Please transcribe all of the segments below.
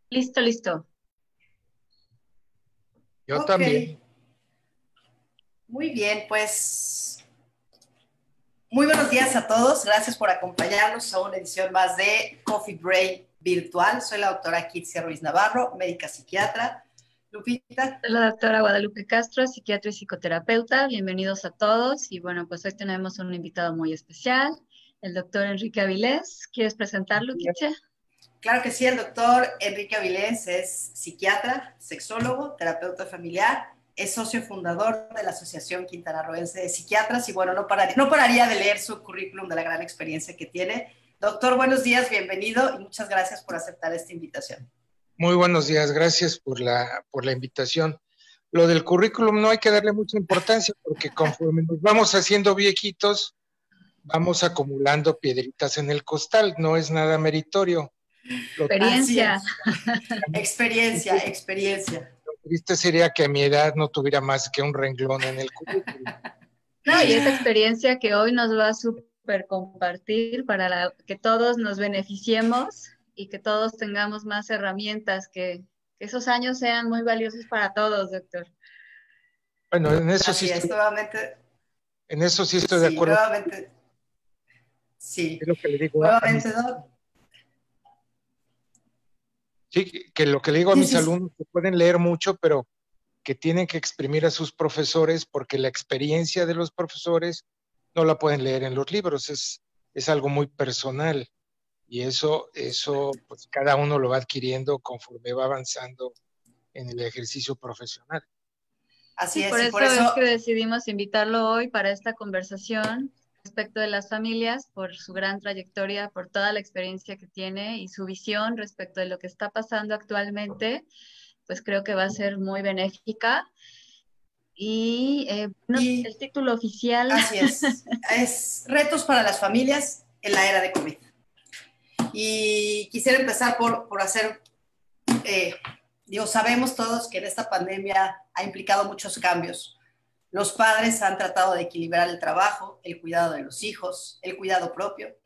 Listo, listo. Yo Ok, también. muy bien, pues muy buenos días a todos. Gracias por acompañarnos a una edición más de Coffee Break Virtual. Soy la doctora Kitsia Ruiz Navarro, médica psiquiatra. Lupita, Soy la doctora Guadalupe Castro, psiquiatra y psicoterapeuta. Bienvenidos a todos. Y bueno, pues hoy tenemos un invitado muy especial, el doctor Enrique Avilés. ¿Quieres presentarlo, Kitche? claro que sí, el doctor Enrique Avilés es psiquiatra, sexólogo, terapeuta familiar, es socio fundador de la Asociación Quintanarroense de Psiquiatras y bueno, no pararía de leer su currículum de la gran experiencia que tiene. Doctor, buenos días, bienvenido y muchas gracias por aceptar esta invitación. Muy buenos días, gracias por la invitación. Lo del currículum no hay que darle mucha importancia porque conforme nos vamos haciendo viejitos, vamos acumulando piedritas en el costal, no es nada meritorio. Lo Así Experiencia. es, experiencia. triste sería que a mi edad no tuviera más que un renglón en el currículum. No, y esa experiencia que hoy nos va a súper compartir para que todos nos beneficiemos y que todos tengamos más herramientas, que esos años sean muy valiosos para todos, doctor. Bueno, Así es, nuevamente, en eso sí estoy de sí, acuerdo. nuevamente, sí, Es lo que le digo a mis, nuevamente, Doc. sí, que lo que le digo a Sí, mis sí, sí. alumnos, que pueden leer mucho, pero que tienen que exprimir a sus profesores porque la experiencia de los profesores no la pueden leer en los libros, es algo muy personal y eso pues cada uno lo va adquiriendo conforme va avanzando en el ejercicio profesional. Así Sí, por es, y por eso es que eso, decidimos invitarlo hoy para esta conversación respecto de las familias, por su gran trayectoria, por toda la experiencia que tiene y su visión respecto de lo que está pasando actualmente, pues creo que va a ser muy benéfica. Y bueno, y el título oficial, así es retos para las familias en la era de COVID. Y quisiera empezar por hacer, eh, sabemos todos que en esta pandemia ha implicado muchos cambios. Los padres han tratado de equilibrar el trabajo, el cuidado de los hijos, el cuidado propio,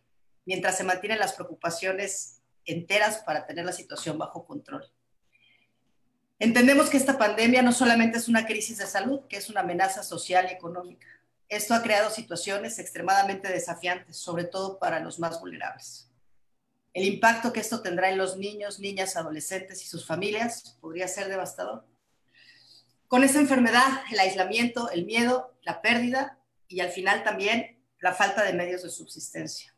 mientras se mantienen las preocupaciones enteras para tener la situación bajo control. Entendemos que esta pandemia no solamente es una crisis de salud, que es una amenaza social y económica. Esto ha creado situaciones extremadamente desafiantes, sobre todo para los más vulnerables. El impacto que esto tendrá en los niños, niñas, adolescentes y sus familias podría ser devastador. Con esta enfermedad, el aislamiento, el miedo, la pérdida y al final también la falta de medios de subsistencia.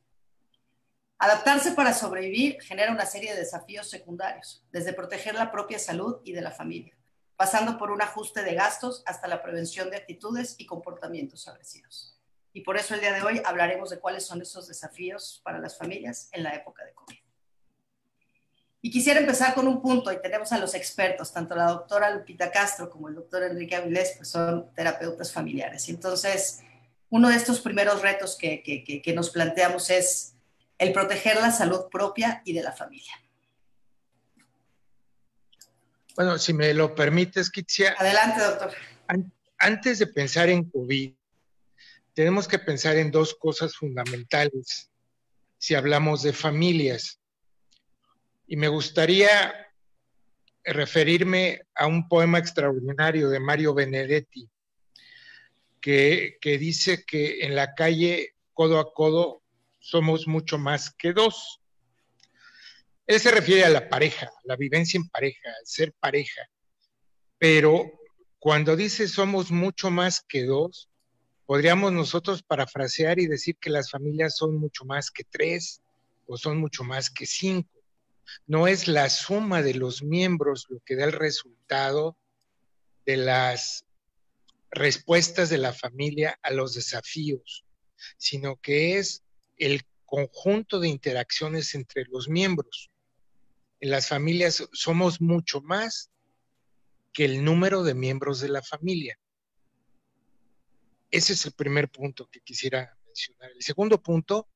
Adaptarse para sobrevivir genera una serie de desafíos secundarios, desde proteger la propia salud y de la familia, pasando por un ajuste de gastos hasta la prevención de actitudes y comportamientos agresivos. Y por eso el día de hoy hablaremos de cuáles son esos desafíos para las familias en la época de COVID. Y quisiera empezar con un punto, y tenemos a los expertos, tanto la doctora Lupita Castro como el doctor Enrique Avilés, pues son terapeutas familiares. Y entonces, uno de estos primeros retos que nos planteamos es el proteger la salud propia y de la familia. Bueno, si me lo permites, Kitsia, Adelante, doctor. antes de pensar en COVID, tenemos que pensar en dos cosas fundamentales si hablamos de familias. Y me gustaría referirme a un poema extraordinario de Mario Benedetti, que dice que en la calle, codo a codo, somos mucho más que dos. Él se refiere a la pareja, a la vivencia en pareja, al ser pareja, pero cuando dice somos mucho más que dos, podríamos nosotros parafrasear y decir que las familias son mucho más que tres o son mucho más que cinco. No es la suma de los miembros lo que da el resultado de las respuestas de la familia a los desafíos, sino que es el conjunto de interacciones entre los miembros. En las familias somos mucho más que el número de miembros de la familia. Ese es el primer punto que quisiera mencionar. El segundo punto,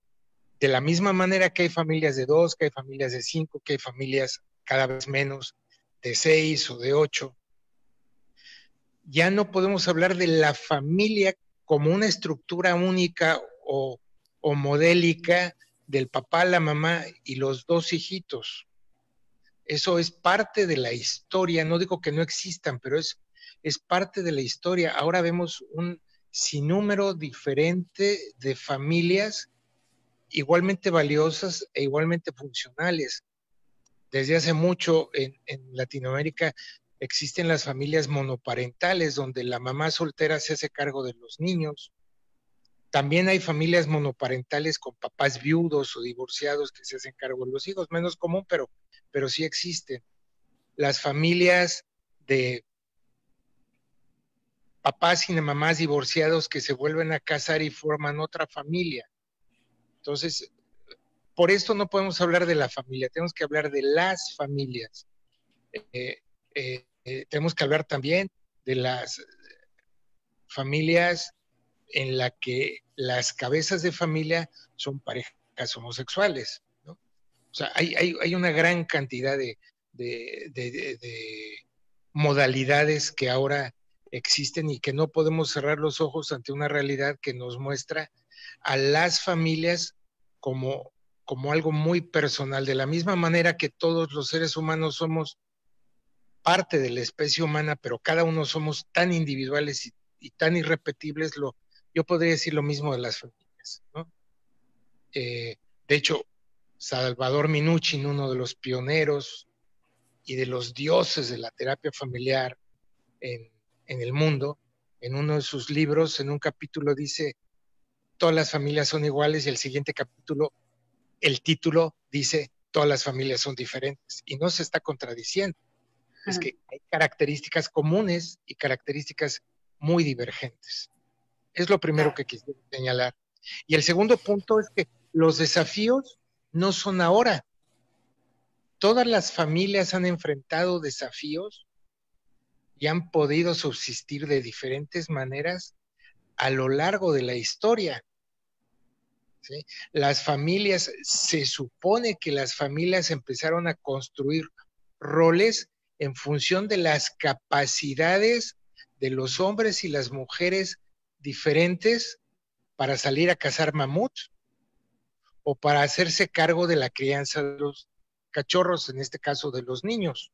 de la misma manera que hay familias de dos, que hay familias de cinco, que hay familias cada vez menos de seis o de ocho, ya no podemos hablar de la familia como una estructura única o modélica del papá, la mamá y los dos hijitos. Eso es parte de la historia, no digo que no existan, pero es parte de la historia. Ahora vemos un sinnúmero diferente de familias igualmente valiosas e igualmente funcionales. Desde hace mucho en Latinoamérica existen las familias monoparentales, donde la mamá soltera se hace cargo de los niños. También hay familias monoparentales con papás viudos o divorciados que se hacen cargo de los hijos, menos común, pero sí existen. Las familias de papás y de mamás divorciados que se vuelven a casar y forman otra familia. Entonces, por esto no podemos hablar de la familia, tenemos que hablar de las familias. Tenemos que hablar también de las familias en la que las cabezas de familia son parejas homosexuales, ¿no? O sea, hay una gran cantidad de modalidades que ahora existen y que no podemos cerrar los ojos ante una realidad que nos muestra a las familias como algo muy personal, de la misma manera que todos los seres humanos somos parte de la especie humana, pero cada uno somos tan individuales y tan irrepetibles, yo podría decir lo mismo de las familias, ¿no? De hecho, Salvador Minuchin, uno de los pioneros y de los dioses de la terapia familiar en el mundo, en uno de sus libros, en un capítulo dice, todas las familias son iguales, y el siguiente capítulo, el título dice, todas las familias son diferentes, y no se está contradiciendo. Es que hay características comunes y características muy divergentes. Es lo primero que quisiera señalar. Y el segundo punto es que los desafíos no son ahora. Todas las familias han enfrentado desafíos y han podido subsistir de diferentes maneras a lo largo de la historia, ¿sí? Las familias, se supone que las familias empezaron a construir roles en función de las capacidades de los hombres y las mujeres diferentes para salir a cazar mamuts o para hacerse cargo de la crianza de los cachorros, en este caso de los niños.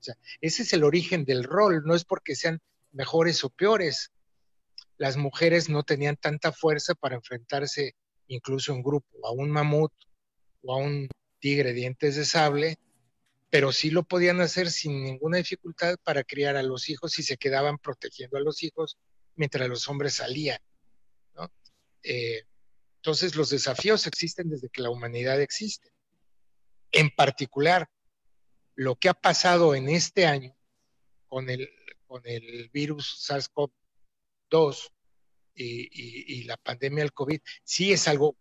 O sea, ese es el origen del rol, no es porque sean mejores o peores. Las mujeres no tenían tanta fuerza para enfrentarse incluso en grupo a un mamut o a un tigre de dientes de sable, pero sí lo podían hacer sin ninguna dificultad para criar a los hijos y se quedaban protegiendo a los hijos mientras los hombres salían, ¿no? Entonces los desafíos existen desde que la humanidad existe. En particular, lo que ha pasado en este año con el virus SARS-CoV-2 y la pandemia del COVID, sí es algo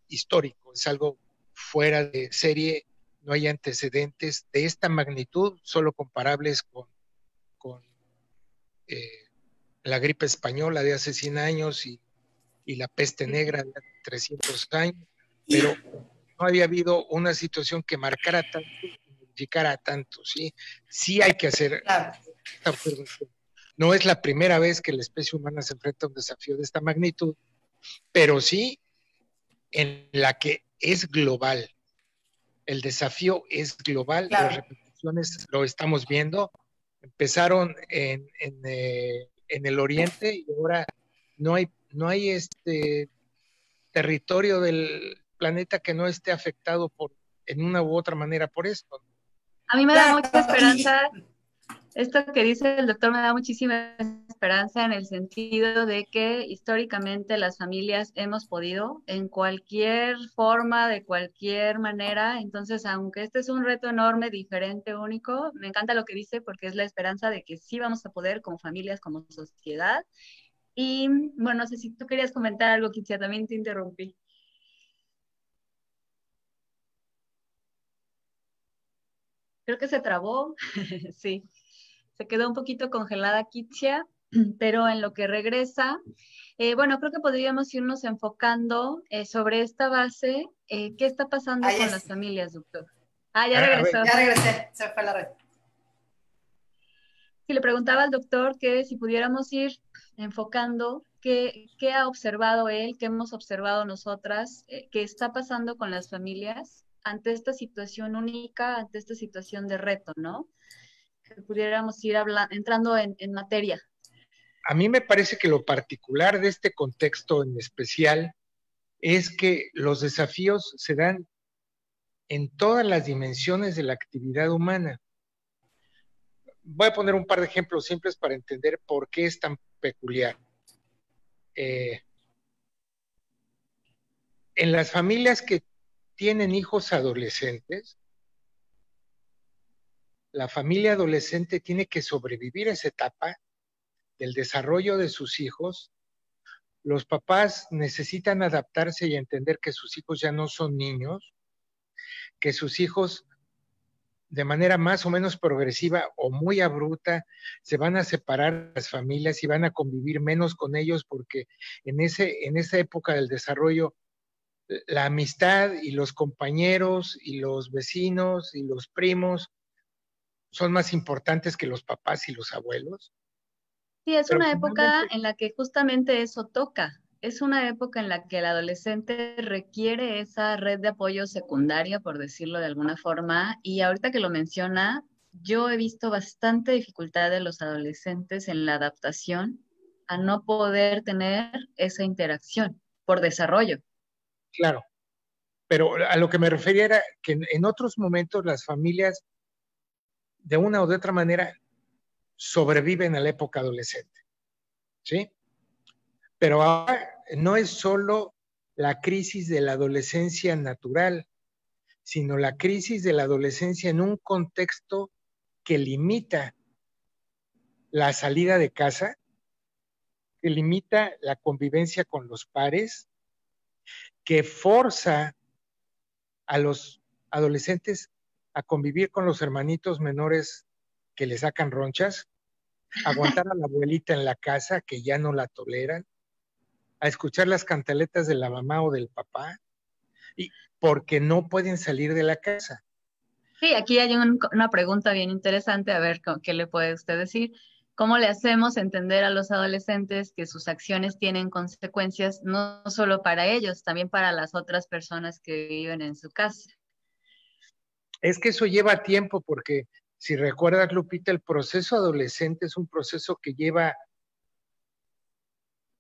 histórico, es algo fuera de serie, no hay antecedentes de esta magnitud, solo comparables con la gripe española de hace 100 años y la peste negra de hace 300 años, pero no había habido una situación que marcara tanto, modificara tanto, ¿sí? Sí hay que hacer esta observación. No es la primera vez que la especie humana se enfrenta a un desafío de esta magnitud, pero sí en la que es global. El desafío es global, las repercusiones lo estamos viendo. Empezaron en el oriente y ahora no hay territorio del planeta que no esté afectado en una u otra manera por esto. A mí me da mucha esperanza. Esto que dice el doctor me da muchísima esperanza en el sentido de que históricamente las familias hemos podido en cualquier forma, de cualquier manera. Entonces, aunque este es un reto enorme, diferente, único, me encanta lo que dice porque es la esperanza de que sí vamos a poder como familias, como sociedad. Y bueno, no sé si tú querías comentar algo, Kitsia, también te interrumpí. Creo que se trabó, sí. Se quedó un poquito congelada Kitsia, pero en lo que regresa, bueno, creo que podríamos irnos enfocando sobre esta base. ¿Qué está pasando con las familias, doctor? Ya regresó. Ya regresé, se fue la red. Sí, le preguntaba al doctor que si pudiéramos ir enfocando qué ha observado él, qué hemos observado nosotras, qué está pasando con las familias ante esta situación única, ante esta situación de reto, ¿no? Que pudiéramos ir entrando en materia. A mí me parece que lo particular de este contexto en especial es que los desafíos se dan en todas las dimensiones de la actividad humana. Voy a poner un par de ejemplos simples para entender por qué es tan peculiar. En las familias que tienen hijos adolescentes, la familia adolescente tiene que sobrevivir a esa etapa del desarrollo de sus hijos. Los papás necesitan adaptarse y entender que sus hijos ya no son niños, que sus hijos de manera más o menos progresiva o muy abrupta se van a separar de las familias y van a convivir menos con ellos porque en esa época del desarrollo la amistad y los compañeros y los vecinos y los primos son más importantes que los papás y los abuelos. Sí, es Pero una época finalmente, en la que justamente eso toca. Es una época en la que el adolescente requiere esa red de apoyo secundaria, por decirlo de alguna forma. Y ahorita que lo menciona, yo he visto bastante dificultad de los adolescentes en la adaptación a no poder tener esa interacción por desarrollo. claro, pero a lo que me refería era que en otros momentos las familias, de una u otra manera, sobreviven a la época adolescente, ¿sí? Pero ahora no es solo la crisis de la adolescencia natural, sino la crisis de la adolescencia en un contexto que limita la salida de casa, que limita la convivencia con los pares, que forza a los adolescentes a convivir con los hermanitos menores que le sacan ronchas, aguantar a la abuelita en la casa que ya no la toleran, a escuchar las cantaletas de la mamá o del papá, y porque no pueden salir de la casa. Sí, aquí hay una pregunta bien interesante, a ver qué le puede usted decir. ¿Cómo le hacemos entender a los adolescentes que sus acciones tienen consecuencias no solo para ellos, también para las otras personas que viven en su casa? Es que eso lleva tiempo porque, si recuerdas, Lupita, el proceso adolescente es un proceso que lleva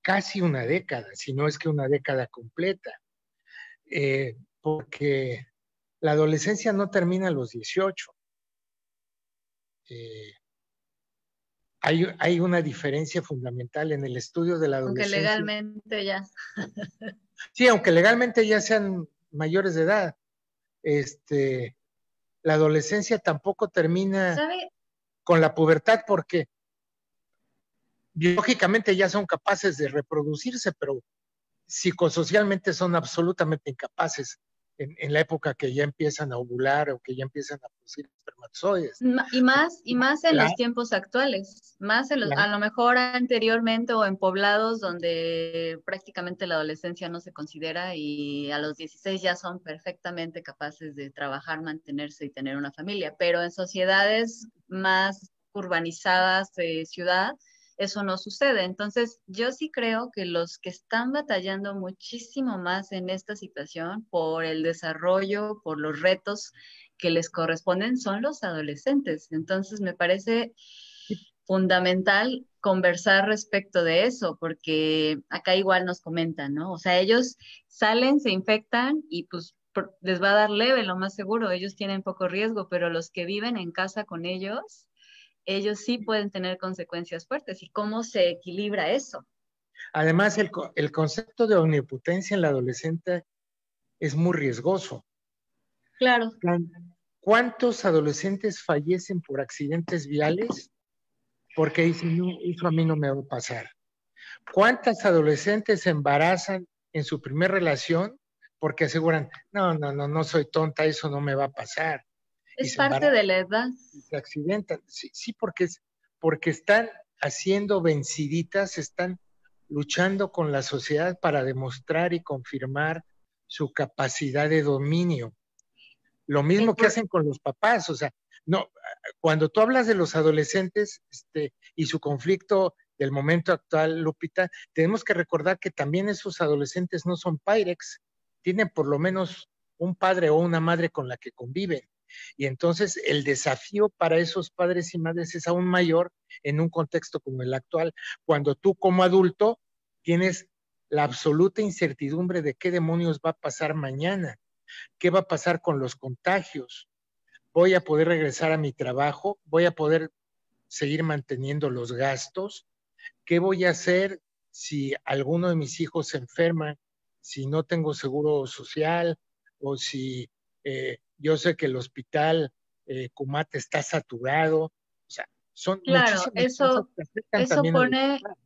casi una década, si no es que una década completa, porque la adolescencia no termina a los 18. Eh, hay una diferencia fundamental en el estudio de la Aunque adolescencia. legalmente ya. Sí, aunque legalmente ya sean mayores de edad, la adolescencia tampoco termina ¿Sabe? con la pubertad porque biológicamente ya son capaces de reproducirse, pero psicosocialmente son absolutamente incapaces en la época que ya empiezan a ovular o que ya empiezan a producir espermatozoides. Y más en La, los tiempos actuales, la, a lo mejor anteriormente o en poblados donde prácticamente la adolescencia no se considera y a los 16 ya son perfectamente capaces de trabajar, mantenerse y tener una familia, pero en sociedades más urbanizadas de ciudad, eso no sucede. Entonces, yo sí creo que los que están batallando muchísimo más en esta situación por el desarrollo, por los retos que les corresponden son los adolescentes. Entonces, me parece fundamental conversar respecto de eso, porque acá igual nos comentan, ¿no? O sea, ellos salen, se infectan y pues les va a dar leve, lo más seguro, ellos tienen poco riesgo, pero los que viven en casa con ellos sí pueden tener consecuencias fuertes. ¿Y cómo se equilibra eso? además, el concepto de omnipotencia en la adolescente es muy riesgoso. Claro. ¿Cuántos adolescentes fallecen por accidentes viales? Porque dicen, no, eso a mí no me va a pasar. ¿Cuántas adolescentes se embarazan en su primer relación porque aseguran, no soy tonta, eso no me va a pasar? Y Es se parte embarazan de la edad. y se accidentan. Sí, porque están haciendo venciditas, están luchando con la sociedad para demostrar y confirmar su capacidad de dominio. Lo mismo que hacen con los papás, o sea, no, cuando tú hablas de los adolescentes y su conflicto del momento actual, Lupita, tenemos que recordar que también esos adolescentes no son Pyrex, tienen por lo menos un padre o una madre con la que conviven. Y entonces el desafío para esos padres y madres es aún mayor en un contexto como el actual, cuando tú como adulto tienes la absoluta incertidumbre de qué demonios va a pasar mañana, qué va a pasar con los contagios, voy a poder regresar a mi trabajo, voy a poder seguir manteniendo los gastos, qué voy a hacer si alguno de mis hijos se enferma, si no tengo seguro social o si yo sé que el hospital Cumate está saturado. O sea, son Claro, muchísimas cosas que afectan eso también a los pone papás.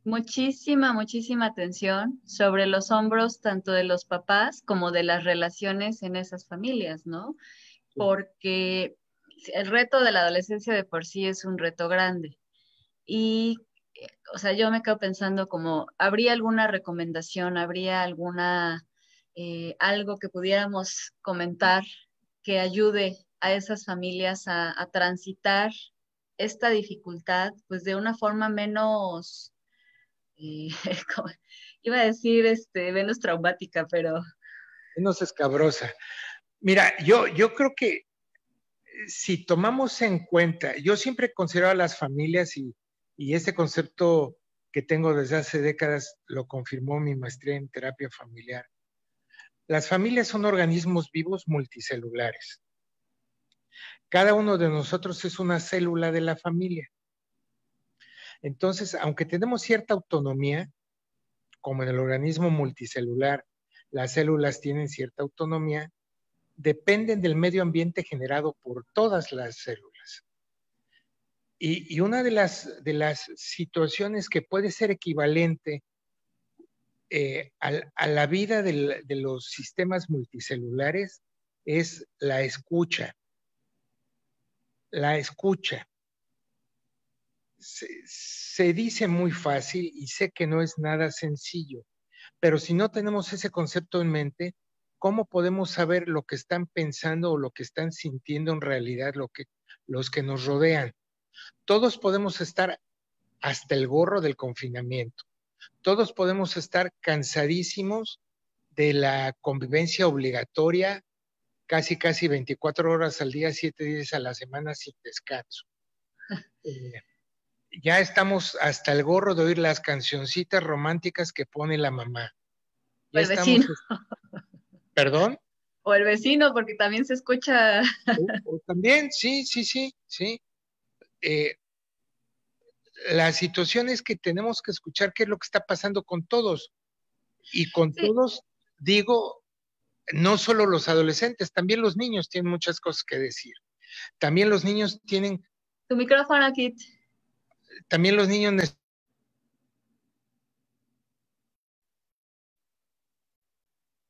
muchísima atención sobre los hombros tanto de los papás como de las relaciones en esas familias, ¿no? Sí. Porque el reto de la adolescencia de por sí es un reto grande. Y, o sea, yo me quedo pensando como, ¿habría alguna recomendación, habría alguna, algo que pudiéramos comentar que ayude a esas familias a transitar esta dificultad, pues de una forma menos, eh, como- iba a decir, menos traumática, pero Menos escabrosa. Mira, yo creo que si tomamos en cuenta, yo siempre considero a las familias y este concepto que tengo desde hace décadas lo confirmó mi maestría en terapia familiar. Las familias son organismos vivos multicelulares. Cada uno de nosotros es una célula de la familia. Entonces, aunque tenemos cierta autonomía, como en el organismo multicelular, las células tienen cierta autonomía, dependen del medio ambiente generado por todas las células. Y una de las situaciones que puede ser equivalente a la vida de los sistemas multicelulares es la escucha. La escucha. Se dice muy fácil y sé que no es nada sencillo, pero si no tenemos ese concepto en mente, ¿cómo podemos saber lo que están pensando o lo que están sintiendo en realidad los que nos rodean? Todos podemos estar hasta el gorro del confinamiento. Todos podemos estar cansadísimos de la convivencia obligatoria, casi 24 horas al día, 7 días a la semana sin descanso. Ya estamos hasta el gorro de oír las cancioncitas románticas que pone la mamá. o Ya el vecino, estamos, perdón, o el vecino, porque también se escucha. o también, sí. Eh, la situación es que tenemos que escuchar qué es lo que está pasando con todos. Y con Sí, todos, digo, no solo los adolescentes, también los niños tienen muchas cosas que decir. También los niños tienen, tu micrófono, Kit. también los niños necesitan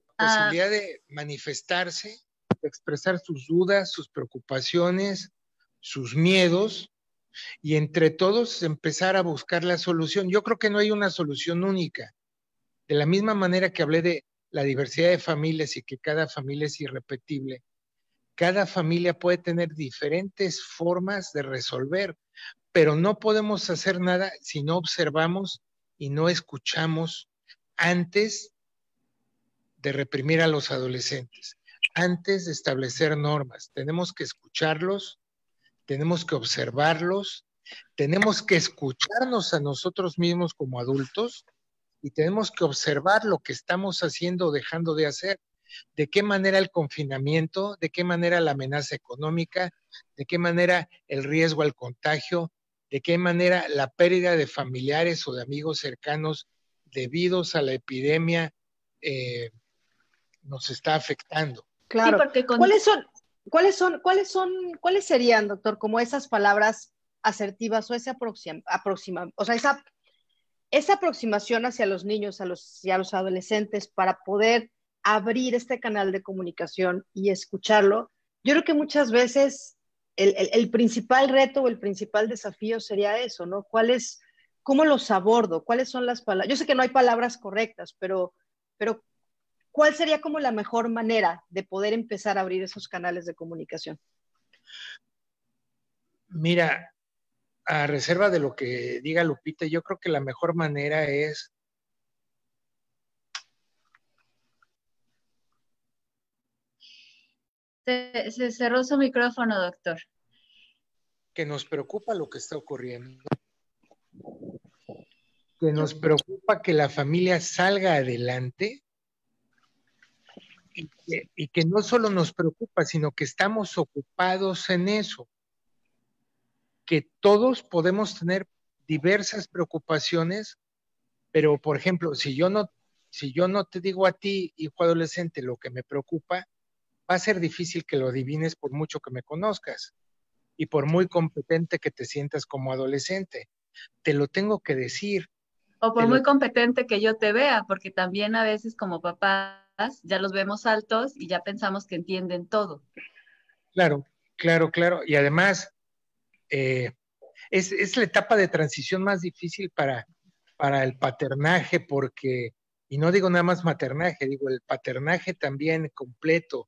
la Ah, posibilidad de manifestarse, de expresar sus dudas, sus preocupaciones, sus miedos, y entre todos empezar a buscar la solución. Yo creo que no hay una solución única. De la misma manera que hablé de la diversidad de familias y que cada familia es irrepetible, cada familia puede tener diferentes formas de resolver, pero no podemos hacer nada si no observamos y no escuchamos antes de reprimir a los adolescentes, antes de establecer normas. Tenemos que escucharlos, tenemos que observarlos, tenemos que escucharnos a nosotros mismos como adultos y tenemos que observar lo que estamos haciendo o dejando de hacer. De qué manera el confinamiento, de qué manera la amenaza económica, de qué manera el riesgo al contagio, de qué manera la pérdida de familiares o de amigos cercanos debidos a la epidemia nos está afectando. sí, Claro. porque con, ¿Cuáles serían, doctor, como esas palabras asertivas o o sea, esa aproximación hacia los niños y a los adolescentes para poder abrir este canal de comunicación y escucharlo? Yo creo que muchas veces el principal reto o el principal desafío sería eso, ¿no? ¿Cómo los abordo? ¿Cuáles son las palabras? Yo sé que no hay palabras correctas, pero ¿cuál sería como la mejor manera de poder empezar a abrir esos canales de comunicación? Mira, a reserva de lo que diga Lupita, yo creo que la mejor manera es Se cerró su micrófono, doctor. Que nos preocupa lo que está ocurriendo, que nos preocupa que la familia salga adelante y que no solo nos preocupa, sino que estamos ocupados en eso, que todos podemos tener diversas preocupaciones, pero por ejemplo, si yo no te digo a ti, hijo adolescente, lo que me preocupa, va a ser difícil que lo adivines por mucho que me conozcas y por muy competente que te sientas como adolescente. Te lo tengo que decir. O Te por lo, muy competente que yo te vea, porque también a veces como papás ya los vemos altos y ya pensamos que entienden todo. claro, claro, claro. Y además, eh, es la etapa de transición más difícil para el paternaje, porque, y no digo nada más maternaje, digo el paternaje también completo,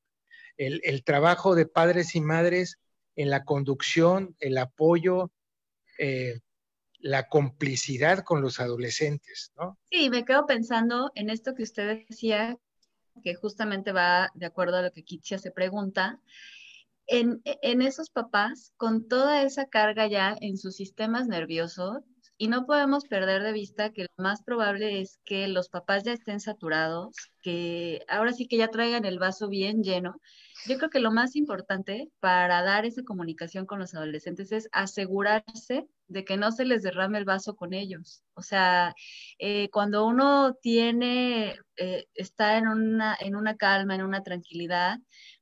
el trabajo de padres y madres en la conducción, el apoyo, eh, la complicidad con los adolescentes, ¿no? Sí, me quedo pensando en esto que usted decía, que justamente va de acuerdo a lo que Kitsia se pregunta, en esos papás con toda esa carga ya en sus sistemas nerviosos y no podemos perder de vista que lo más probable es que los papás ya estén saturados, que ahora sí que ya traigan el vaso bien lleno. Yo creo que lo más importante para dar esa comunicación con los adolescentes es asegurarse de que no se les derrame el vaso con ellos. O sea, cuando uno está en una calma, en una tranquilidad,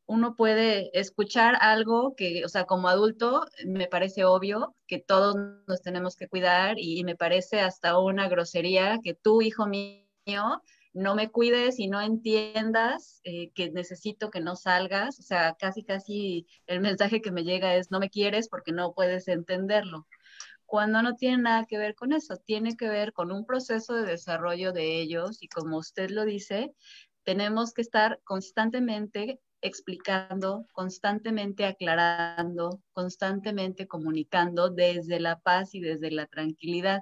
uno puede escuchar algo que, o sea, como adulto, me parece obvio que todos nos tenemos que cuidar y me parece hasta una grosería que tú, hijo mío, no me cuides y no entiendas que necesito que no salgas. O sea, casi, casi el mensaje que me llega es no me quieres porque no puedes entenderlo. Cuando no tiene nada que ver con eso, tiene que ver con un proceso de desarrollo de ellos y como usted lo dice, tenemos que estar constantemente explicando, constantemente aclarando, constantemente comunicando desde la paz y desde la tranquilidad.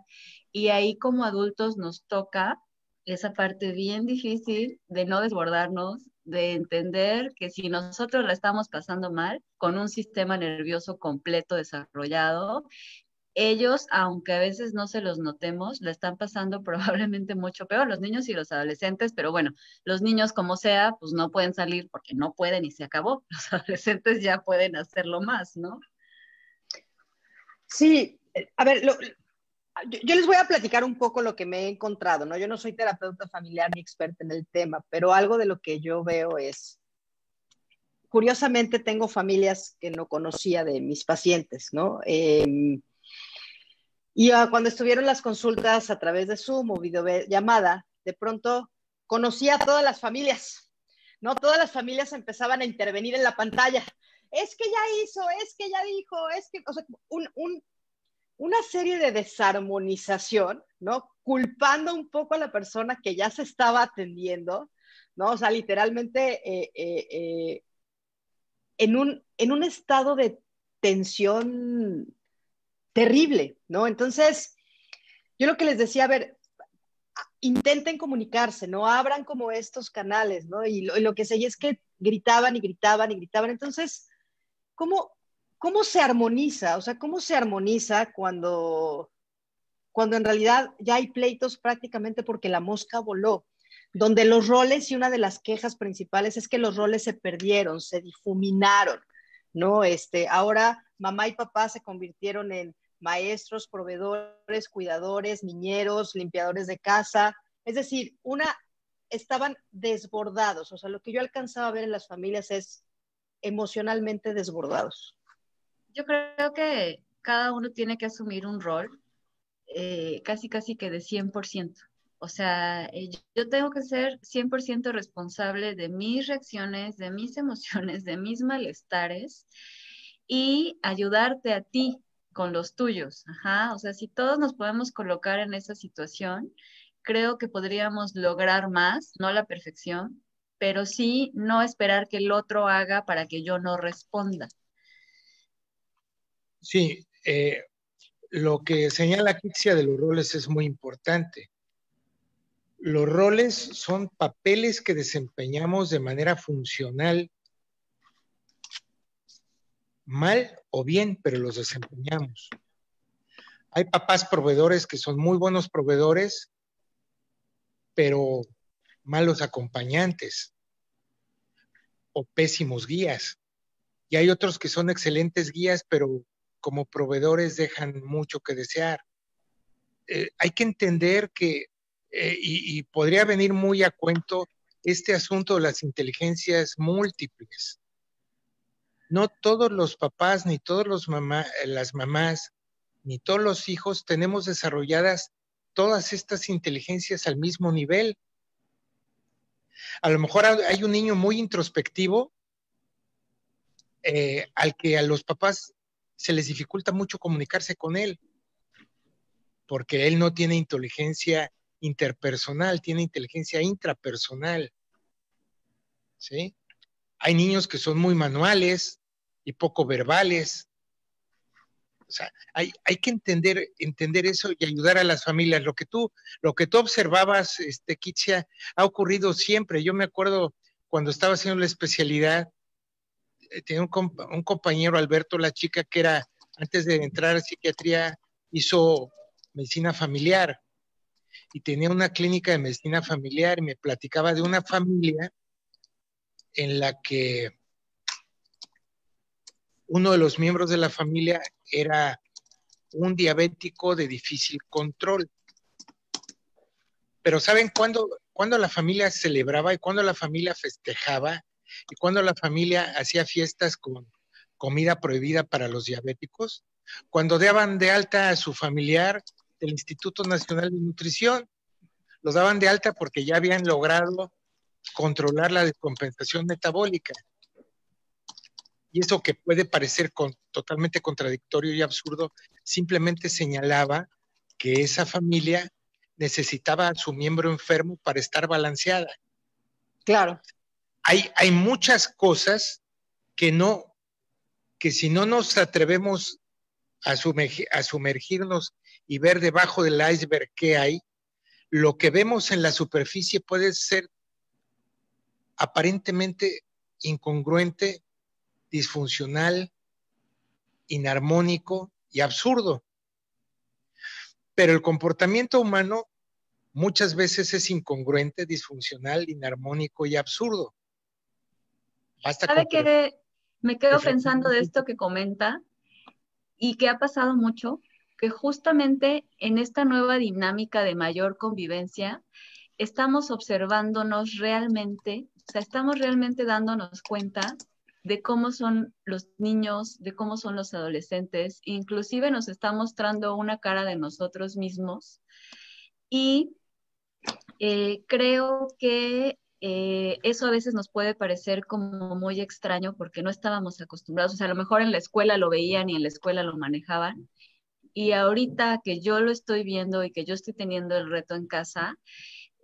Y ahí como adultos nos toca esa parte bien difícil de no desbordarnos, de entender que si nosotros la estamos pasando mal, con un sistema nervioso completo desarrollado, ellos, aunque a veces no se los notemos, la están pasando probablemente mucho peor, los niños y los adolescentes, pero bueno, los niños como sea, pues no pueden salir porque no pueden y se acabó. Los adolescentes ya pueden hacerlo más, ¿no? Sí, a ver, yo les voy a platicar un poco lo que me he encontrado, ¿no? Yo no soy terapeuta familiar ni experta en el tema, pero algo de lo que yo veo es, curiosamente tengo familias que no conocía de mis pacientes, ¿no? Cuando estuvieron las consultas a través de Zoom o videollamada, de pronto conocí a todas las familias, ¿no? Todas las familias empezaban a intervenir en la pantalla. Es que ya hizo, es que ya dijo, es que, o sea, una serie de desarmonización, ¿no? Culpando un poco a la persona que ya se estaba atendiendo, ¿no? O sea, literalmente en un estado de tensión terrible, ¿no? Entonces, yo lo que les decía, a ver, intenten comunicarse, ¿no? Abran como estos canales, ¿no? Y lo que sé es que gritaban y gritaban y gritaban. Entonces, ¿cómo se armoniza? O sea, ¿cómo se armoniza cuando en realidad ya hay pleitos prácticamente porque la mosca voló? Donde los roles, y una de las quejas principales es que los roles se perdieron, se difuminaron, ¿no? Ahora mamá y papá se convirtieron en maestros, proveedores, cuidadores, niñeros, limpiadores de casa. Es decir, estaban desbordados. O sea, lo que yo alcanzaba a ver en las familias es emocionalmente desbordados. Yo creo que cada uno tiene que asumir un rol casi, casi que de 100%. O sea, yo tengo que ser 100% responsable de mis reacciones, de mis emociones, de mis malestares y ayudarte a ti con los tuyos. Ajá. O sea, si todos nos podemos colocar en esa situación, creo que podríamos lograr más, no la perfección, pero sí no esperar que el otro haga para que yo no responda. Sí, lo que señala Kitsia de los roles es muy importante. Los roles son papeles que desempeñamos de manera funcional mal o bien, pero los desempeñamos. Hay papás proveedores que son muy buenos proveedores, pero malos acompañantes o pésimos guías. Y hay otros que son excelentes guías, pero como proveedores dejan mucho que desear. Hay que entender que, y podría venir muy a cuento, este asunto de las inteligencias múltiples. No todos los papás, ni todas las mamás, ni todos los hijos tenemos desarrolladas todas estas inteligencias al mismo nivel. A lo mejor hay un niño muy introspectivo al que a los papás se les dificulta mucho comunicarse con él, porque él no tiene inteligencia interpersonal, tiene inteligencia intrapersonal, ¿sí? Hay niños que son muy manuales y poco verbales. O sea, hay que entender eso y ayudar a las familias. Lo que tú observabas, Kitsia, ha ocurrido siempre. Yo me acuerdo cuando estaba haciendo la especialidad, tenía un compañero, Alberto, la chica que era, antes de entrar a psiquiatría, hizo medicina familiar y tenía una clínica de medicina familiar y me platicaba de una familia en la que uno de los miembros de la familia era un diabético de difícil control. Pero ¿saben cuándo la familia celebraba y cuándo la familia festejaba y cuándo la familia hacía fiestas con comida prohibida para los diabéticos? Cuando daban de alta a su familiar del Instituto Nacional de Nutrición. Los daban de alta porque ya habían logrado controlar la descompensación metabólica. Y eso, que puede parecer totalmente contradictorio y absurdo, simplemente señalaba que esa familia necesitaba a su miembro enfermo para estar balanceada. Claro. Hay muchas cosas que si no nos atrevemos a sumergirnos y ver debajo del iceberg qué hay, lo que vemos en la superficie puede ser aparentemente incongruente, disfuncional, inarmónico y absurdo. Pero el comportamiento humano muchas veces es incongruente, disfuncional, inarmónico y absurdo. ¿Sabe qué? Me quedo pensando de esto que comenta y que ha pasado mucho, que justamente en esta nueva dinámica de mayor convivencia estamos observándonos realmente, o sea, estamos realmente dándonos cuenta de cómo son los niños, de cómo son los adolescentes, inclusive nos está mostrando una cara de nosotros mismos y creo que eso a veces nos puede parecer como muy extraño porque no estábamos acostumbrados, o sea, a lo mejor en la escuela lo veían y en la escuela lo manejaban, y ahorita que yo lo estoy viendo y que yo estoy teniendo el reto en casa,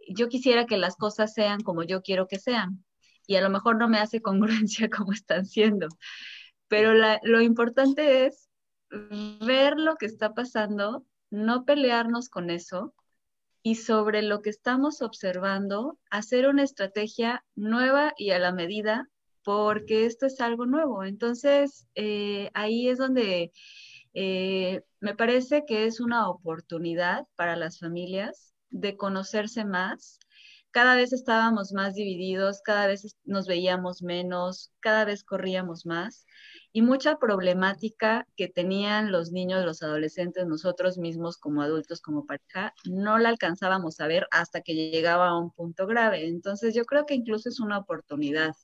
yo quisiera que las cosas sean como yo quiero que sean, y a lo mejor no me hace congruencia como están siendo, pero lo importante es ver lo que está pasando, no pelearnos con eso, y sobre lo que estamos observando, hacer una estrategia nueva y a la medida, porque esto es algo nuevo. Entonces, ahí es donde me parece que es una oportunidad para las familias de conocerse más. Cada vez estábamos más divididos, cada vez nos veíamos menos, cada vez corríamos más. Y mucha problemática que tenían los niños, los adolescentes, nosotros mismos como adultos, como pareja, no la alcanzábamos a ver hasta que llegaba a un punto grave. Entonces yo creo que incluso es una oportunidad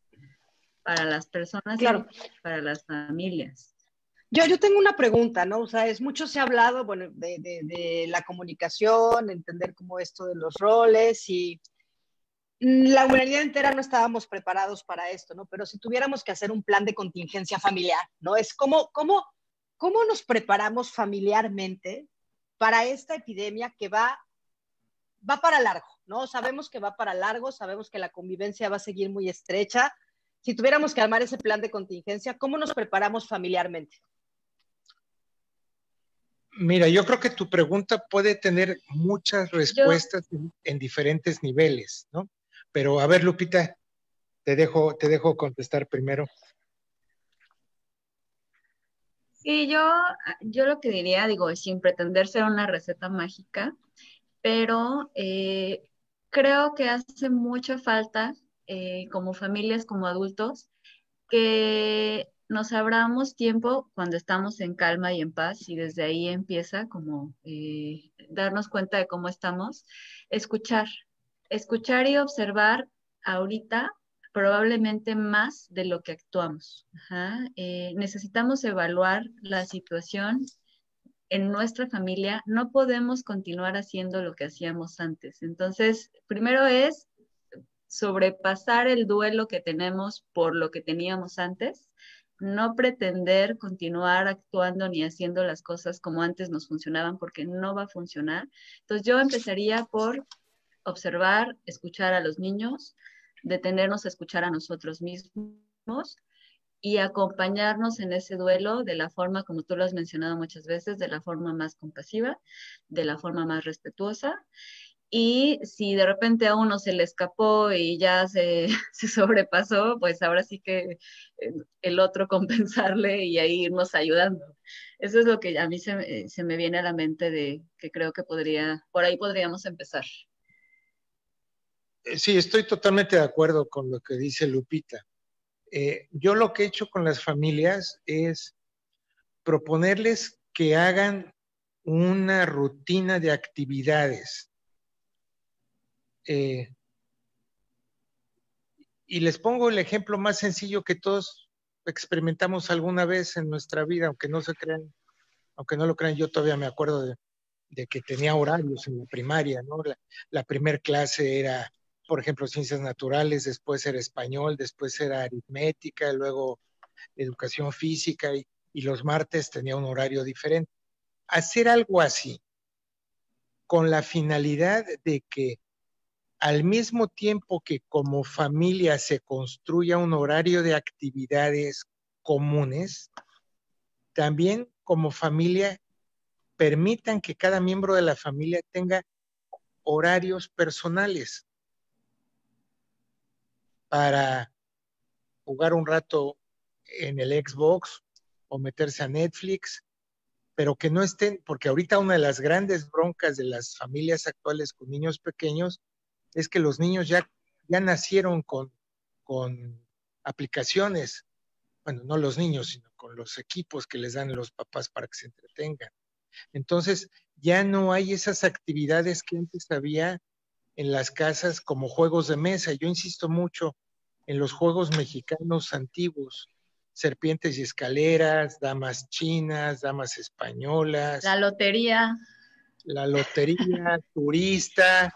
para las personas, claro, y para las familias. Yo tengo una pregunta, ¿no? O sea, mucho se ha hablado, bueno, de la comunicación, entender cómo esto de los roles, y la humanidad entera no estábamos preparados para esto, ¿no? Pero si tuviéramos que hacer un plan de contingencia familiar, ¿no? Es cómo nos preparamos familiarmente para esta epidemia que va para largo, ¿no? Sabemos que va para largo, sabemos que la convivencia va a seguir muy estrecha. Si tuviéramos que armar ese plan de contingencia, ¿cómo nos preparamos familiarmente? Mira, yo creo que tu pregunta puede tener muchas respuestas en diferentes niveles, ¿no? Pero a ver, Lupita, te dejo contestar primero. Y yo lo que diría, digo, sin pretender ser una receta mágica, pero creo que hace mucha falta como familias, como adultos, que nos abramos tiempo cuando estamos en calma y en paz y desde ahí empieza como darnos cuenta de cómo estamos, escuchar, escuchar y observar ahorita probablemente más de lo que actuamos. Ajá. Necesitamos evaluar la situación en nuestra familia, no podemos continuar haciendo lo que hacíamos antes. Entonces, primero es sobrepasar el duelo que tenemos por lo que teníamos antes, no pretender continuar actuando ni haciendo las cosas como antes nos funcionaban porque no va a funcionar. Entonces yo empezaría por observar, escuchar a los niños, detenernos a escuchar a nosotros mismos y acompañarnos en ese duelo de la forma, como tú lo has mencionado muchas veces, de la forma más compasiva, de la forma más respetuosa. Y si de repente a uno se le escapó y ya se sobrepasó, pues ahora sí que el otro compensarle y ahí irnos ayudando. Eso es lo que a mí se me viene a la mente de que creo que por ahí podríamos empezar. Sí, estoy totalmente de acuerdo con lo que dice Lupita. Yo lo que he hecho con las familias es proponerles que hagan una rutina de actividades. Y les pongo el ejemplo más sencillo que todos experimentamos alguna vez en nuestra vida, aunque no se crean, aunque no lo crean, yo todavía me acuerdo de que tenía horarios en la primaria, ¿no? La primer clase era, por ejemplo, ciencias naturales, después era español, después era aritmética, luego educación física y los martes tenía un horario diferente. Hacer algo así con la finalidad de que al mismo tiempo que como familia se construya un horario de actividades comunes, también como familia permitan que cada miembro de la familia tenga horarios personales para jugar un rato en el Xbox o meterse a Netflix, pero que no estén, porque ahorita una de las grandes broncas de las familias actuales con niños pequeños es que los niños ya nacieron con aplicaciones, bueno, no los niños, sino con los equipos que les dan los papás para que se entretengan. Entonces, ya no hay esas actividades que antes había en las casas como juegos de mesa. Yo insisto mucho en los juegos mexicanos antiguos, serpientes y escaleras, damas chinas, damas La españolas, lotería. la lotería, turista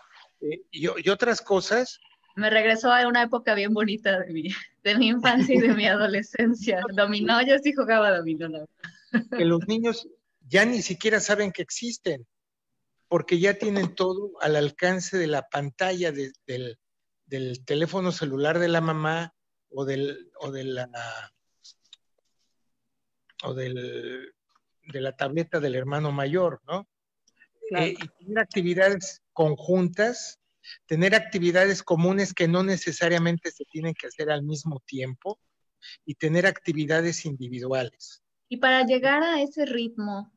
y otras cosas. Me regresó a una época bien bonita de mi infancia y de mi adolescencia. Dominó, yo sí jugaba dominó, la Que los niños ya ni siquiera saben que existen, porque ya tienen todo al alcance de la pantalla del teléfono celular de la mamá o de la tableta del hermano mayor, ¿no? Claro. Y tener actividades conjuntas, tener actividades comunes que no necesariamente se tienen que hacer al mismo tiempo y tener actividades individuales. Y para llegar a ese ritmo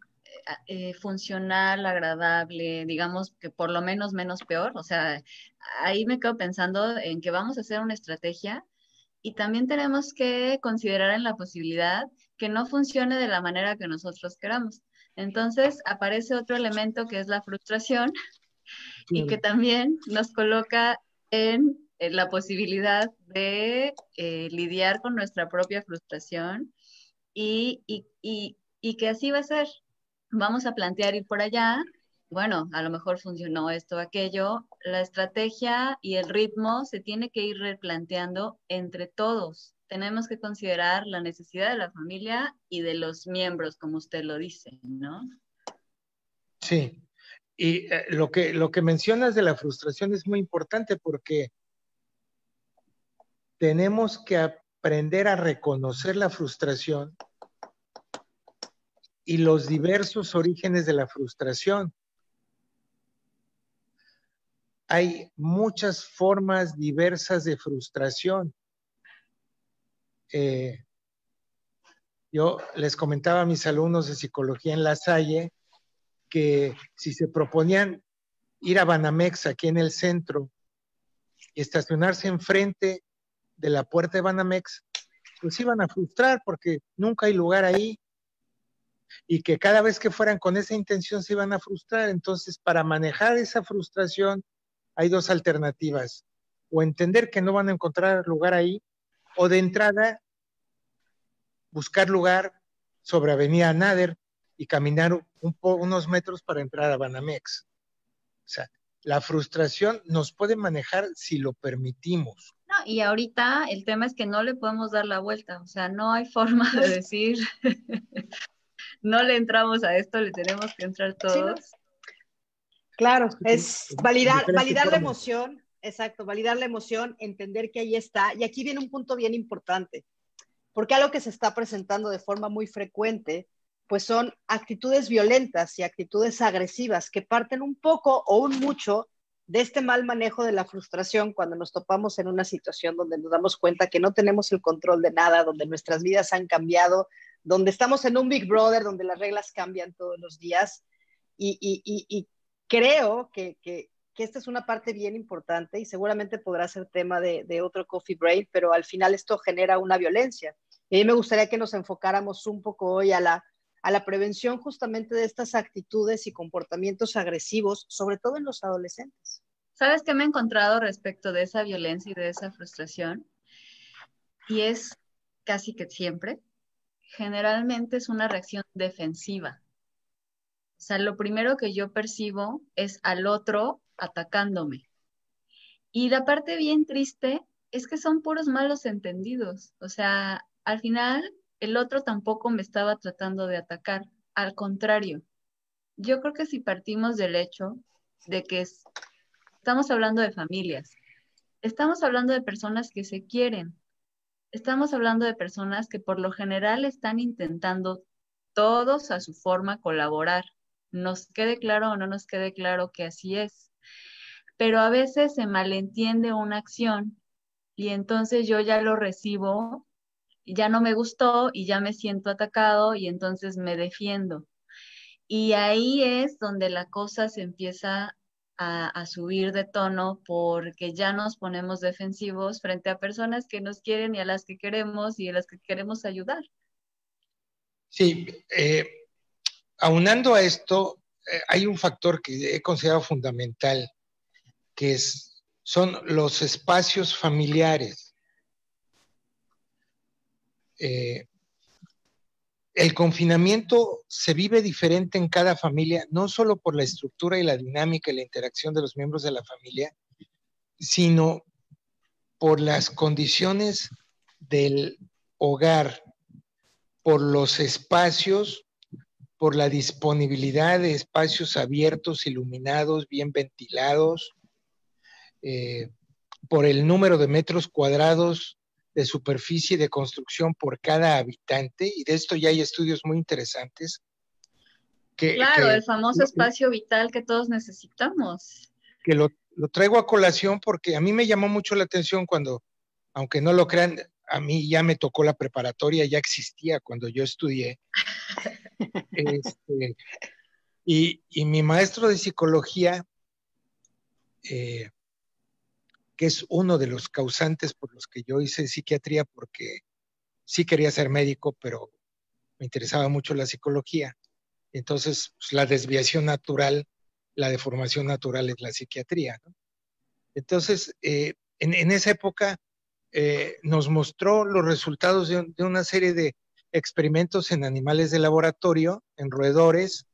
funcional, agradable, digamos que por lo menos menos peor, o sea, ahí me quedo pensando en que vamos a hacer una estrategia y también tenemos que considerar en la posibilidad que no funcione de la manera que nosotros queramos. Entonces aparece otro elemento que es la frustración y que también nos coloca en la posibilidad de lidiar con nuestra propia frustración y que así va a ser. Vamos a plantear ir por allá. Bueno, a lo mejor funcionó esto o aquello. La estrategia y el ritmo se tiene que ir replanteando entre todos. Tenemos que considerar la necesidad de la familia y de los miembros, como usted lo dice, ¿no? Sí, y lo que mencionas de la frustración es muy importante porque tenemos que aprender a reconocer la frustración y los diversos orígenes de la frustración. Hay muchas formas diversas de frustración. Yo les comentaba a mis alumnos de psicología en La Salle que si se proponían ir a Banamex aquí en el centro y estacionarse enfrente de la puerta de Banamex, pues iban a frustrar porque nunca hay lugar ahí y que cada vez que fueran con esa intención se iban a frustrar. Entonces, para manejar esa frustración hay dos alternativas: o entender que no van a encontrar lugar ahí, o de entrada buscar lugar sobre Avenida Nader y caminar unos metros para entrar a Banamex. O sea, la frustración nos puede manejar si lo permitimos. No, y ahorita el tema es que no le podemos dar la vuelta, o sea, no hay forma de decir, no le entramos a esto, le tenemos que entrar Sí, ¿no? todos. Claro, es validar la formas. emoción, exacto, validar la emoción, entender que ahí está. Y aquí viene un punto bien importante, porque algo que se está presentando de forma muy frecuente, pues son actitudes violentas y actitudes agresivas que parten un poco o un mucho de este mal manejo de la frustración cuando nos topamos en una situación donde nos damos cuenta que no tenemos el control de nada, donde nuestras vidas han cambiado, donde estamos en un Big Brother, donde las reglas cambian todos los días. Y creo que esta es una parte bien importante y seguramente podrá ser tema de otro Coffee Break, pero al final esto genera una violencia. Y a mí me gustaría que nos enfocáramos un poco hoy a la prevención justamente de estas actitudes y comportamientos agresivos, sobre todo en los adolescentes. ¿Sabes qué me he encontrado respecto de esa violencia y de esa frustración? Y es casi que siempre, generalmente es una reacción defensiva. O sea, lo primero que yo percibo es al otro atacándome. Y la parte bien triste es que son puros malos entendidos. O sea, al final el otro tampoco me estaba tratando de atacar. Al contrario, yo creo que si partimos del hecho de que estamos hablando de familias, estamos hablando de personas que se quieren, estamos hablando de personas que por lo general están intentando todos a su forma colaborar. Nos quede claro o no nos quede claro que así es. Pero a veces se malentiende una acción y entonces yo ya lo recibo y ya no me gustó y ya me siento atacado y entonces me defiendo. Y ahí es donde la cosa se empieza a subir de tono porque ya nos ponemos defensivos frente a personas que nos quieren y a las que queremos y a las que queremos ayudar. Sí, aunando a esto, hay un factor que he considerado fundamental, que son los espacios familiares. El confinamiento se vive diferente en cada familia, no solo por la estructura y la dinámica y la interacción de los miembros de la familia, sino por las condiciones del hogar, por los espacios, por la disponibilidad de espacios abiertos, iluminados, bien ventilados, por el número de metros cuadrados de superficie de construcción por cada habitante, y de esto ya hay estudios muy interesantes. Claro, el famoso espacio vital que todos necesitamos. Que lo traigo a colación porque a mí me llamó mucho la atención cuando, aunque no lo crean, a mí ya me tocó la preparatoria, ya existía cuando yo estudié. Y mi maestro de psicología, que es uno de los causantes por los que yo hice psiquiatría, porque sí quería ser médico, pero me interesaba mucho la psicología. Entonces, pues, la desviación natural, la deformación natural es la psiquiatría, ¿no? Entonces, en esa época nos mostró los resultados de una serie de experimentos en animales de laboratorio, en roedores,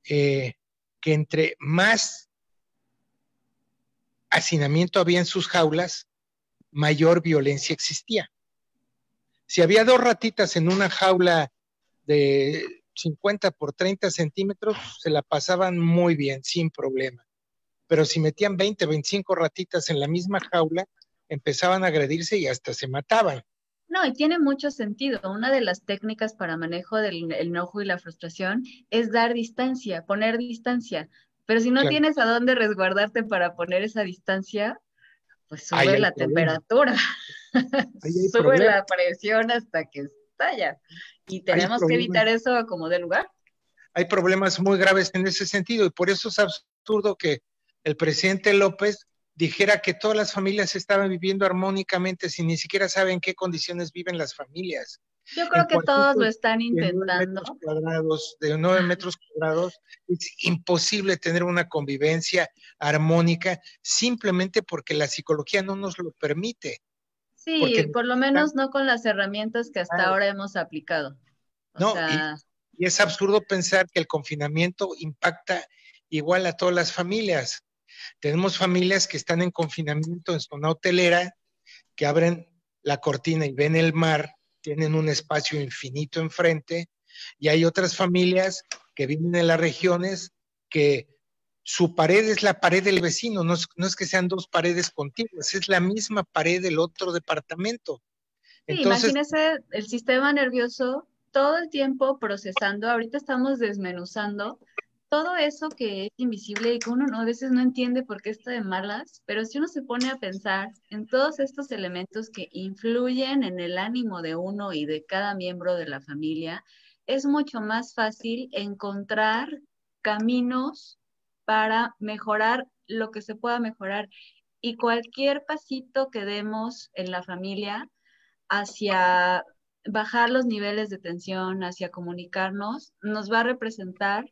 que entre más hacinamiento había en sus jaulas, mayor violencia existía. Si había 2 ratitas en una jaula de 50 por 30 centímetros, se la pasaban muy bien, sin problema. Pero si metían 20, 25 ratitas en la misma jaula, empezaban a agredirse y hasta se mataban. No, y tiene mucho sentido. Una de las técnicas para manejo del enojo y la frustración es dar distancia, poner distancia. Pero si no tienes a dónde resguardarte para poner esa distancia, pues sube la temperatura, sube la presión hasta que batalla. Y Hay tenemos que evitar eso como de lugar. Hay problemas muy graves en ese sentido y por eso es absurdo que el presidente López dijera que todas las familias estaban viviendo armónicamente si ni siquiera saben en qué condiciones viven las familias. Yo creo que todos lo están intentando. De 9 metros cuadrados es imposible tener una convivencia armónica simplemente porque la psicología no nos lo permite. Sí, por lo menos no con las herramientas que hasta ahora hemos aplicado. Y es absurdo pensar que el confinamiento impacta igual a todas las familias. Tenemos familias que están en confinamiento en zona hotelera, que abren la cortina y ven el mar, tienen un espacio infinito enfrente, y hay otras familias que viven en las regiones que su pared es la pared del vecino, no es que sean dos paredes contiguas, es la misma pared del otro departamento. Sí, entonces, imagínese el sistema nervioso todo el tiempo procesando, ahorita estamos desmenuzando todo eso que es invisible y que uno a veces no entiende por qué está de malas, pero si uno se pone a pensar en todos estos elementos que influyen en el ánimo de uno y de cada miembro de la familia, es mucho más fácil encontrar caminos para mejorar lo que se pueda mejorar. Y cualquier pasito que demos en la familia hacia bajar los niveles de tensión, hacia comunicarnos, nos va a representar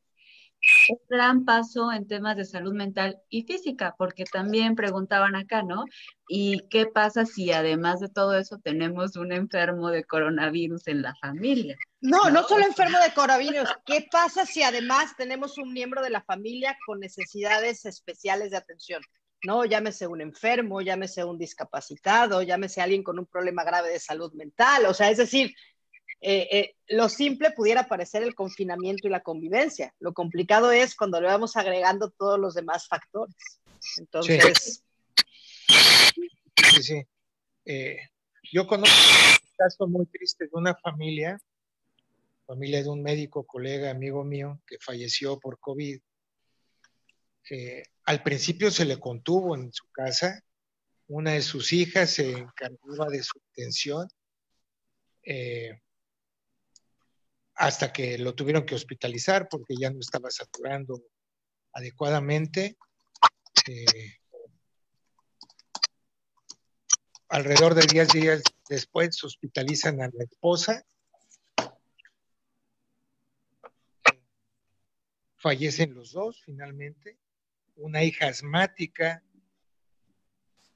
un gran paso en temas de salud mental y física, porque también preguntaban acá, ¿no? ¿Y qué pasa si además de todo eso tenemos un enfermo de coronavirus en la familia? No solo enfermo de coronavirus. ¿Qué pasa si además tenemos un miembro de la familia con necesidades especiales de atención? ¿No? Llámese un enfermo, llámese un discapacitado, llámese alguien con un problema grave de salud mental. O sea, es decir, lo simple pudiera parecer el confinamiento y la convivencia. Lo complicado es cuando le vamos agregando todos los demás factores. Entonces... Sí. Yo conozco un caso muy triste de una familia de un médico, colega, amigo mío, que falleció por COVID. Al principio se le contuvo en su casa, una de sus hijas se encargaba de su atención, hasta que lo tuvieron que hospitalizar porque ya no estaba saturando adecuadamente. Alrededor de 10 días después hospitalizan a la esposa. Fallecen los dos finalmente. Una hija asmática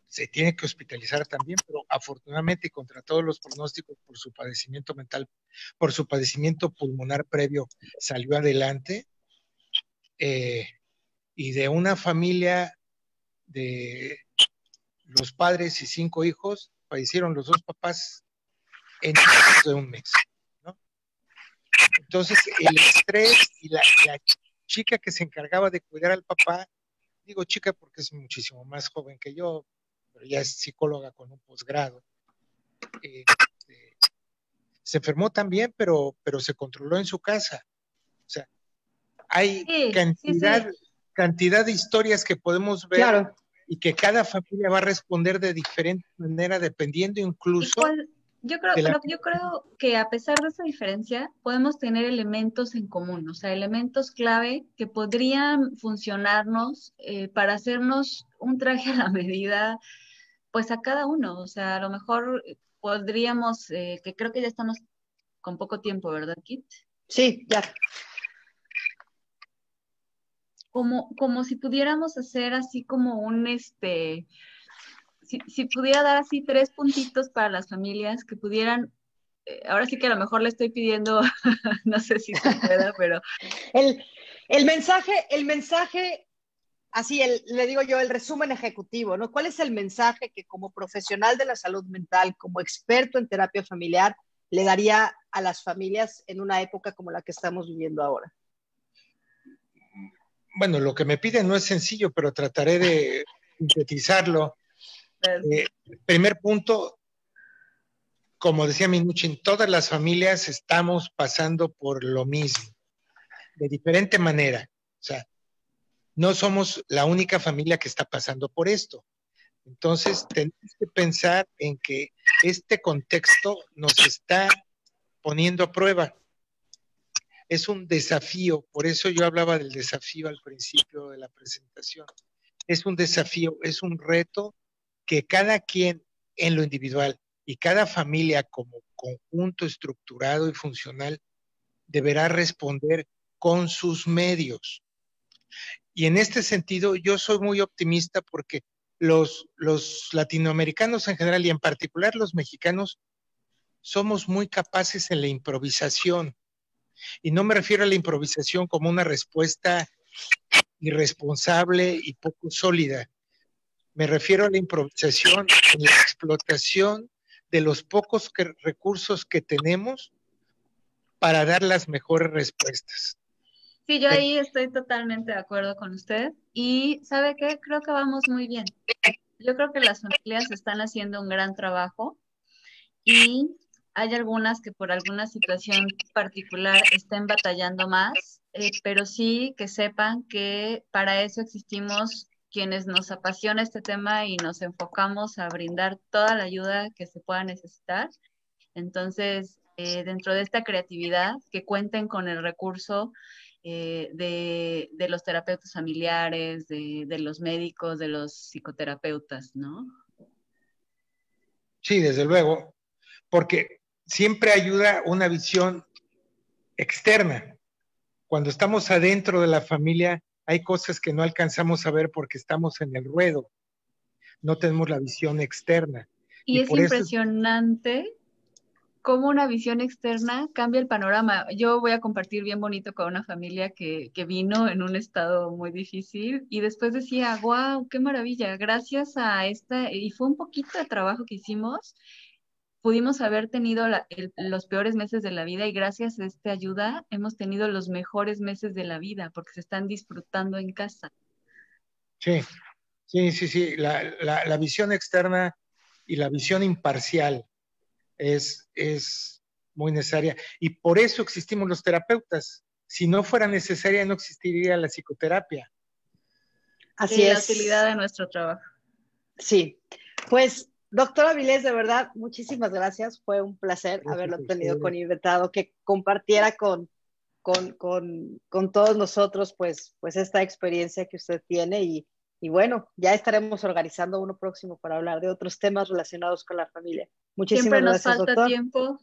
se tiene que hospitalizar también, pero afortunadamente contra todos los pronósticos por su padecimiento mental, por su padecimiento pulmonar previo, salió adelante. Y de una familia de los padres y 5 hijos, fallecieron los 2 papás en menos de un mes, ¿no? Entonces, el estrés y la chica que se encargaba de cuidar al papá, digo chica porque es muchísimo más joven que yo, pero ya es psicóloga con un posgrado, se enfermó también, pero se controló en su casa. O sea, hay cantidad de historias que podemos ver, claro, y que cada familia va a responder de diferente manera, dependiendo incluso... Yo creo que a pesar de esa diferencia, podemos tener elementos en común, o sea, elementos clave que podrían funcionarnos para hacernos un traje a la medida, pues a cada uno. O sea, a lo mejor podríamos, que creo que ya estamos con poco tiempo, ¿verdad, Kit? Sí, ya. Como si pudiéramos hacer así como un, si pudiera dar así 3 puntitos para las familias que pudieran, ahora sí que a lo mejor le estoy pidiendo, no sé si se pueda, pero... el mensaje, así le digo yo, el resumen ejecutivo, ¿no? ¿Cuál es el mensaje que como profesional de la salud mental, como experto en terapia familiar, le daría a las familias en una época como la que estamos viviendo ahora? Bueno, lo que me piden no es sencillo, pero trataré de sintetizarlo. Primer punto, como decía Minuchin, todas las familias estamos pasando por lo mismo, de diferente manera. O sea, no somos la única familia que está pasando por esto. Entonces, tenemos que pensar en que este contexto nos está poniendo a prueba. Es un desafío, por eso yo hablaba del desafío al principio de la presentación. Es un desafío, es un reto que cada quien en lo individual y cada familia como conjunto estructurado y funcional deberá responder con sus medios. Y en este sentido yo soy muy optimista porque los latinoamericanos en general y en particular los mexicanos somos muy capaces en la improvisación. Y no me refiero a la improvisación como una respuesta irresponsable y poco sólida. Me refiero a la improvisación en la explotación de los pocos recursos que tenemos para dar las mejores respuestas. Sí, yo ahí estoy totalmente de acuerdo con usted. Y ¿sabe qué? Creo que vamos muy bien. Yo creo que las familias están haciendo un gran trabajo y hay algunas que por alguna situación particular estén batallando más, pero sí que sepan que para eso existimos quienes nos apasiona este tema y nos enfocamos a brindar toda la ayuda que se pueda necesitar. Entonces, dentro de esta creatividad, que cuenten con el recurso de los terapeutas familiares, de los médicos, de los psicoterapeutas, ¿no? Sí, desde luego, porque siempre ayuda una visión externa. Cuando estamos adentro de la familia, hay cosas que no alcanzamos a ver porque estamos en el ruedo, no tenemos la visión externa. Y es por impresionante cómo una visión externa cambia el panorama. Yo voy a compartir bien bonito con una familia que vino en un estado muy difícil y después decía, wow, qué maravilla, gracias a esta, y fue un poquito de trabajo que hicimos, pudimos haber tenido los peores meses de la vida y gracias a esta ayuda hemos tenido los mejores meses de la vida porque se están disfrutando en casa. Sí, sí. La visión externa y la visión imparcial es muy necesaria. Y por eso existimos los terapeutas. Si no fuera necesaria, no existiría la psicoterapia. Así es. La utilidad de nuestro trabajo. Sí, pues doctora Vilés, de verdad, muchísimas gracias. Fue un placer haberlo tenido con invitado, que compartiera con todos nosotros pues esta experiencia que usted tiene y bueno, ya estaremos organizando uno próximo para hablar de otros temas relacionados con la familia. Muchísimas gracias, doctor.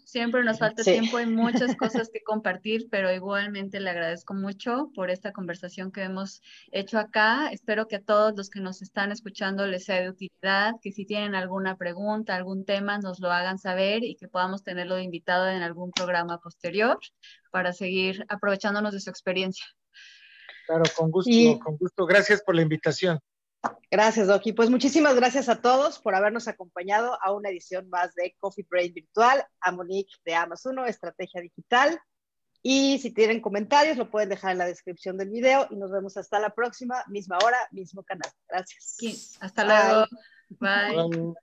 Siempre nos falta tiempo, hay muchas cosas que compartir, pero igualmente le agradezco mucho por esta conversación que hemos hecho acá. Espero que a todos los que nos están escuchando les sea de utilidad, que si tienen alguna pregunta, algún tema, nos lo hagan saber y que podamos tenerlo de invitado en algún programa posterior para seguir aprovechándonos de su experiencia. Claro, con gusto, con gusto. Gracias por la invitación. Gracias, Doc. Pues muchísimas gracias a todos por habernos acompañado a una edición más de Coffee Break Virtual, a Monique de Amazon, Estrategia Digital. Y si tienen comentarios, lo pueden dejar en la descripción del video y nos vemos hasta la próxima, misma hora, mismo canal. Gracias. Sí, hasta luego. Bye. Bye.